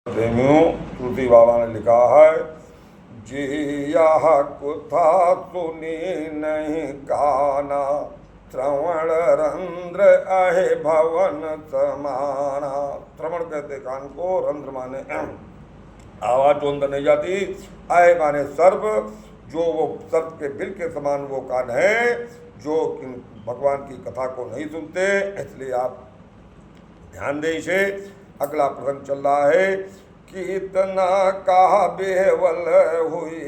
प्रेमियों, तुलसी बाबा ने लिखा है, जी यह कुथा सुनी नहीं काना, श्रवण रंध्र अहे भवन समाना। श्रवण कहते कान को, रंध्र माने आवाज जो अंदर नहीं जाती, अहे माने सर्प, जो वो सर्प के बिल के समान वो कान है जो भगवान की कथा को नहीं सुनते। इसलिए आप ध्यान दें इसे। अगला प्रसंग चल रहा है कि इतना कहा बेवल हुई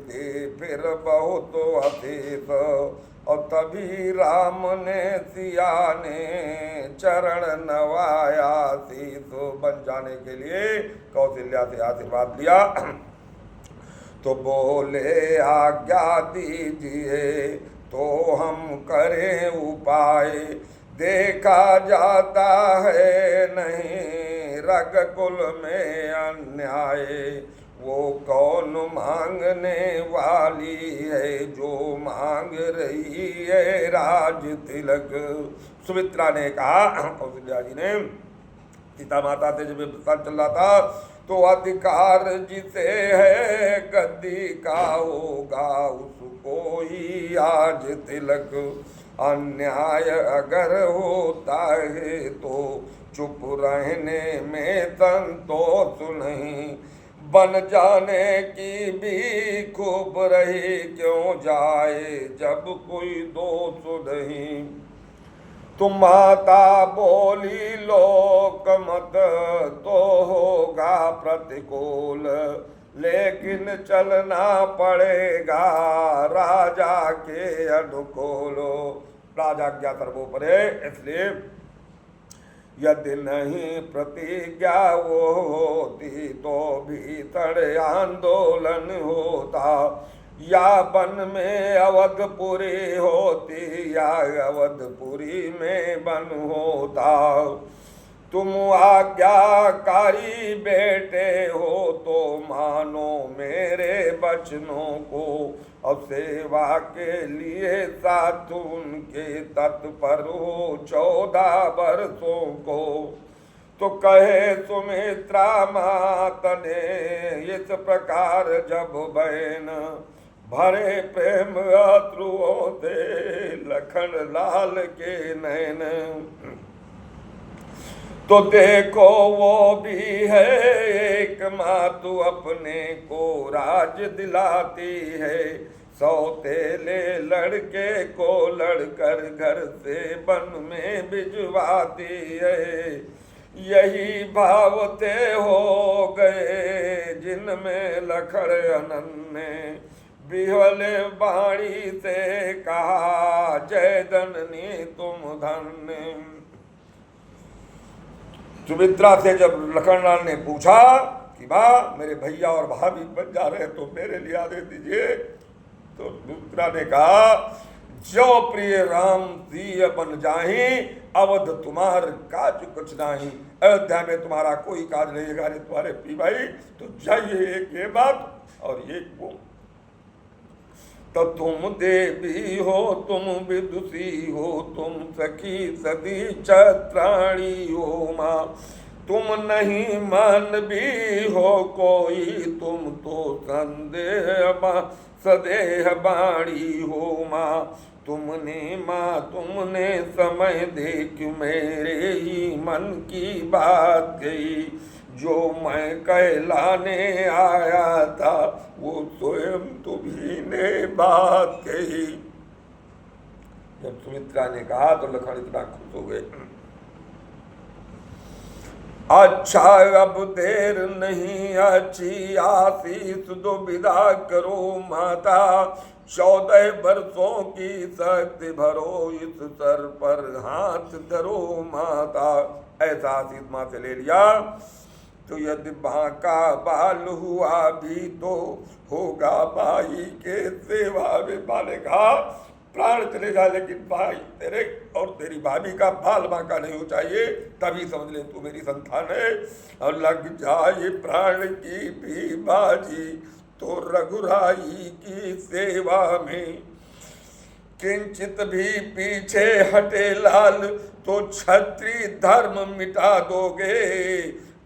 थी फिर बहुत हसीस, और तभी राम ने सिया ने चरण नवाया शीस। बन जाने के लिए कौशल्या से आशीर्वाद लिया तो बोले आज्ञा दीजिए तो हम करें उपाय, देखा जाता है नहीं रघुकुल में अन्याय। वो कौन मांगने वाली है जो मांग रही है राज तिलक। सुमित्रा ने कहा, कौशल्या जी ने, सीता माता से जब प्रसंग चल रहा था तो अधिकार जिसे है गद्दी का होगा उसको ही आज तिलक। अन्याय अगर होता है तो चुप रहने में संतोष नहीं, बन जाने की भी खूब रही क्यों जाए जब कोई दोष नहीं। तुम माता बोली लोक मत तो होगा प्रतिकूल, लेकिन चलना पड़ेगा राजा के अनुकूल। राजाज्ञा सर्वोपरि है, इसलिए यदि नहीं प्रतिज्ञा वो होती तो भीतर आंदोलन होता, या वन में अवधपुरी होती या अवधपुरी में वन होता। तुम आज्ञाकारी बेटे हो तो मानो मेरे बचनों को, अब सेवा के लिए साथ उनके तत्पर हो 14 वर्षों को। तो कहे सुमित्रा मात ने इस प्रकार जब बहन, भरे प्रेम अश्रुओं से लखन लाल के नैन। तो देखो वो भी है एक मातु अपने को राज दिलाती है, सौतेले लड़के को लड़कर घर से वन में भिजवाती है। यही भाव ते हो गए जिनमें लखड़ अनन्य, बिहले बाणी से कहा जय जननी तुम धन्य। सुमित्रा से जब लखनलाल ने पूछा कि माँ मेरे भैया और भाभी बन जा रहे तो मेरे लिए आदेश दीजिए, तो सुमित्रा ने कहा जो प्रिय राम सिय बन जाही, अवध तुम्हार काज कुछ नहीं। अयोध्या में तुम्हारा कोई काज नहीं है तुम्हारे पी भाई, तो जाइए एक ये बात और एक वो। तो तुम देवी हो तुम विदुषी हो तुम सखी सदी छत्राणी हो माँ, तुम नहीं मानवी हो कोई तुम तो संदेह सदेह बाणी हो माँ। तुमने समय देख मेरे ही मन की बात गई, जो मैं कहलाने आया था वो स्वयं तुम्ही ने बात कही। जब सुमित्रा ने कहा तो लखन इतना खुश हो गए। अच्छा अब देर नहीं अच्छी आशीष दो विदा करो माता, 14 वर्षों की शक्ति भरो इस सर पर हाथ धरो माता। ऐसा आशीष माँ से ले लिया। तो यदि बांका बाल हुआ भी तो होगा भाई के सेवा में। बाले कहा प्राण चले जाए लेकिन भाई तेरे और तेरी भाभी का बाल बांका नहीं हो चाहिए, तभी समझ ले तू मेरी संतान है। और लग जाए प्राण की भी बाजी तो रघुराई की सेवा में, किंचित भी पीछे हटे लाल तो क्षत्रिय धर्म मिटा दोगे।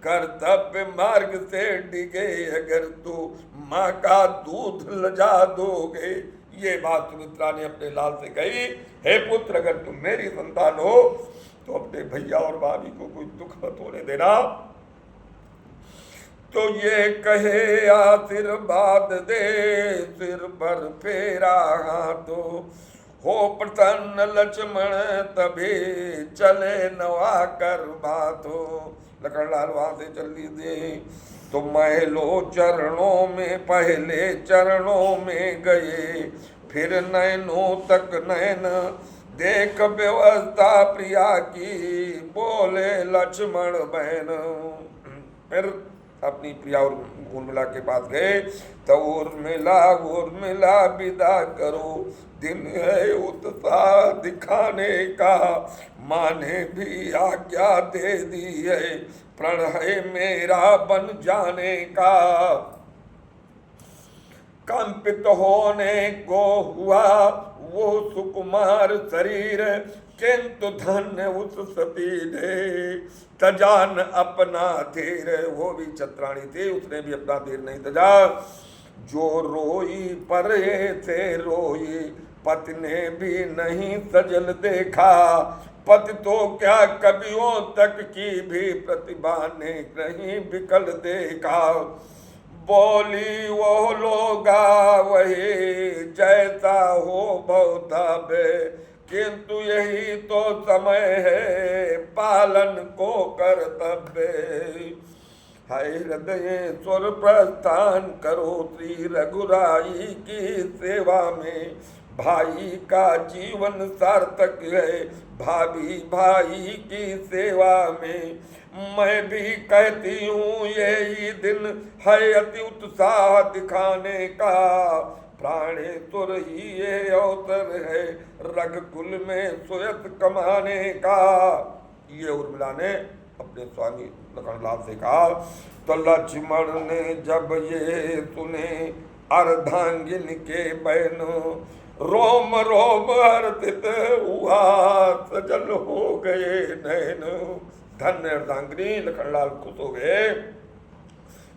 कर्तव्य मार्ग से डिगे अगर तू माँ का दूध लजा दोगे। ये बात सुमित्रा ने अपने लाल से कही, हे पुत्र अगर तुम मेरी संतान हो तो अपने भैया और भाभी को कोई दुख मत होने देना। तो ये कहे आशीर्वाद दे, सिर पर फेरा हाथों, हो प्रसन्न लक्ष्मण तभी चले नवा कर बातो। लखनलाल वहां से चल लीजिए तो महलो चरणों में पहले चरणों में गए, फिर नयनों तक नयन देख व्यवस्था प्रिया की, बोले लक्ष्मण बहन। फिर अपनी प्रिया और उर्मिला के पास गए तो उर्मिला विदा करो, दिन है उत्साह दिखाने का, माँ ने भी आज्ञा दे दी है, प्रण है मेरा बन जाने का। कंपित होने को हुआ वो सुकुमार शरीर, किंतु धन्य उस सती ने तजान अपना धीर। वो भी छत्राणी थी, उसने भी अपना धीर नहीं तजा। जो रोई परे से रोई, पति ने भी नहीं सजल देखा, पति तो क्या कवियों तक की भी प्रतिभा ने नहीं विकल देखा। बोली वो लोगा वही जैसा हो बहुताबे, किंतु यही तो समय है पालन को कर्तव्य। हाय हृदय स्वर प्रस्थान करो श्री रघुराई की सेवा में, भाई का जीवन सार्थक है भाभी भाई की सेवा में। मैं भी कहती हूँ यही दिन है अति उत्साह दिखाने का, प्राणेश्वर ही ये अवसर है रघुकुल में सुयत कमाने का। ये उर्मिला ने अपने स्वामी लखनलाल से कहा। तो लक्ष्मण ने जब ये सुने अर्धांगिन के बहनों, रोम रोम हर्षित हुआ सजल हो गए नैन। धन्य अर्धांगिनी लखनलाल खुश हो गए।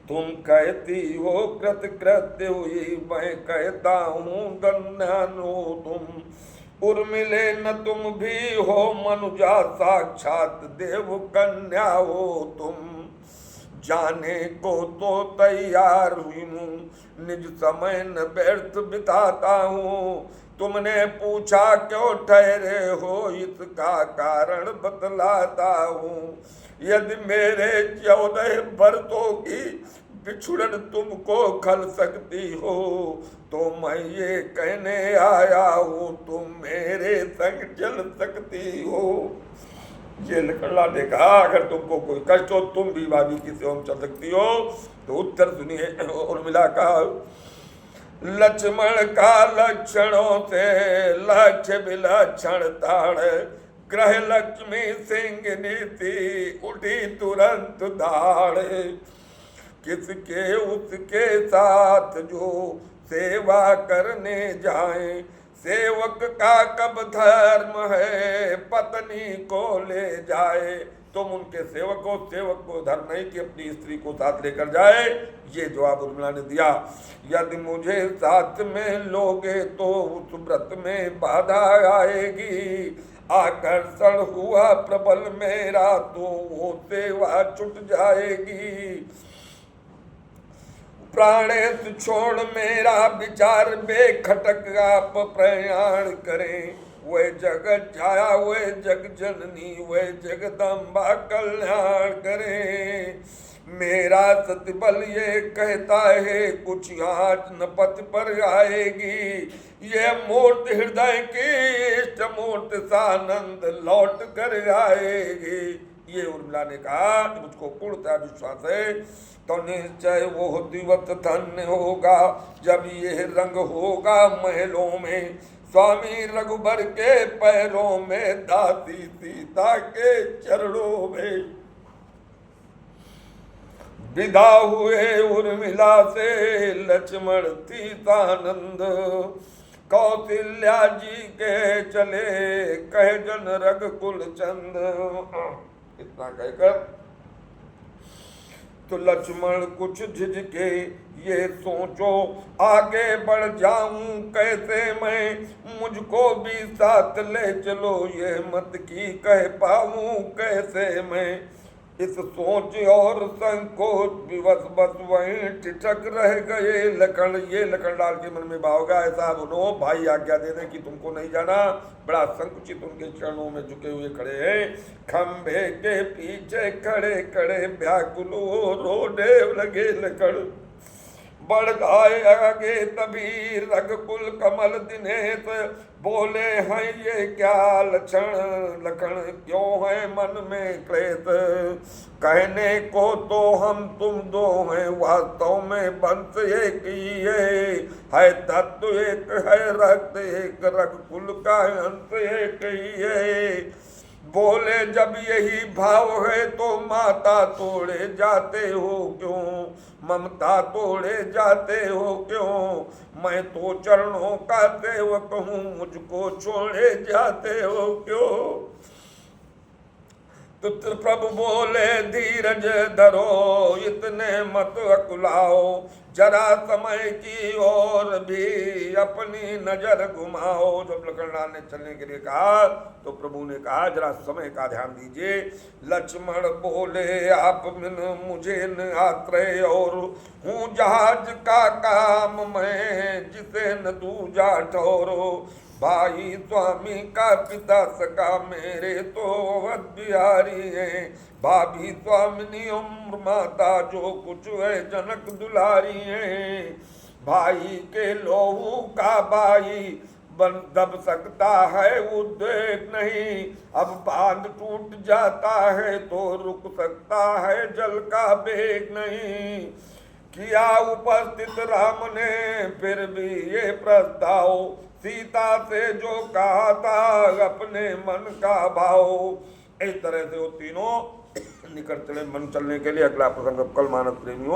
तुम कहती हो कृतकृत्य हुई, मैं कहता हूँ धन्यानो तुम। उर्मिले न तुम भी हो मनुजा, साक्षात देव कन्या हो तुम। जाने को तो तैयार हुई हूँ, निज समय न व्यर्थ बिताता हूँ। तुमने पूछा क्यों ठहरे हो, इसका कारण बतलाता हूँ। यदि मेरे 14 बरसों की बिछुड़न तुमको खल सकती हो, तो मैं ये कहने आया हूँ तुम मेरे संग चल सकती हो। ये लखनलाल ने कहा अगर तुमको कोई कष्ट हो तुम भी भाभी की सेवा में चल सकती हो। तो उत्तर सुनिए उर्मिला का। लक्ष्मण का लक्षणों से लक्ष्य विलक्षण ताड़, ग्रह लक्ष्मी सिंह नीति उठी तुरंत दाड़। किसके उसके साथ जो सेवा करने जाए, सेवक का कब धर्म है पत्नी को ले जाए। तुम उनके सेवक को धर्म नहीं कि अपनी स्त्री को साथ लेकर जाए। ये जवाब उर्मिला ने दिया। यदि मुझे साथ में लोगे तो उस व्रत में बाधा आएगी, आकर्षण हुआ प्रबल मेरा तो वो सेवा छूट जाएगी। प्राणेश छोड़ मेरा विचार बेखटक आप प्रयाण करें, वह जगत छाया वह जग जननी वह जगदम्बा कल्याण करें। मेरा सतबल ये कहता है कुछ आज न पथ पर आएगी, ये मूर्त हृदय की इष्ट मूर्त सानंद लौट कर आएगी। ये उर्मिला ने कहा मुझको पूर्णतः विश्वास है तो निश्चय वो दिवस धन्य होगा जब ये रंग होगा महलों में, स्वामी रघुबर के पैरों में, दासी सीता के चरणों में। विदा हुए उर्मिला से लक्ष्मण सीतानंद, कौशल्या जी के चले कह जन रघुकुल चंद। इतना कहकर तो लक्ष्मण कुछ झिझके, ये सोचो आगे बढ़ जाऊं कैसे मैं, मुझको भी साथ ले चलो ये मत की कह पाऊं कैसे मैं। इस सोच और संकोच विवश बस वहीं ठिठक रह गए लखन। ये लखनलाल के मन में भाव गया, ऐसा बोलो भाई आज्ञा दे दे कि तुमको नहीं जाना। बड़ा संकुचित उनके चरणों में झुके हुए खड़े हैं। खंभे के पीछे खड़े खड़े व्याकुल रोने लगे लखन। बढ़ गए आगे तभी रघुकुल कमल दिनेश, बोले हैं ये क्या लक्षण लखन, क्यों है मन में क्लेश। कहने को तो हम तुम दो हैं, वास्तव में वंश एक ही है तत्व एक है रक्त एक, रघुकुल का अंश एक ही है। बोले जब यही भाव है तो माता तोड़े जाते हो क्यों, ममता तोड़े जाते हो क्यों। मैं तो चरणों का सेवक हूँ, मुझको छोड़े जाते हो क्यों। तो प्रभु बोले धीरज धरो, इतने मत अकुलाओ, जरा समय की ओर भी अपनी नजर घुमाओ। जब लखनलाल ने चलने के लिए कहा तो प्रभु ने कहा जरा समय का ध्यान दीजिए। लक्ष्मण बोले आप मिन मुझे न आश्रय, और हूँ जहाज का काम मैं, जिसे न दूजा ठोरो। भाई स्वामी का पिता सका मेरे तो अवध बिहारी है, भाभी स्वामिनी उम्र माता जो कुछ है जनक दुलारी है। भाई के लोहू का भाई बन दब सकता है उद्वेग नहीं, अब बांध टूट जाता है तो रुक सकता है जल का बेग नहीं। किया उपस्थित राम ने फिर भी ये प्रस्ताव, सीता से जो कहा था अपने मन का भाव। इस तरह से वो तीनों निकट चले मन चलने के लिए। अगला प्रसंग कल मानस प्रेमियों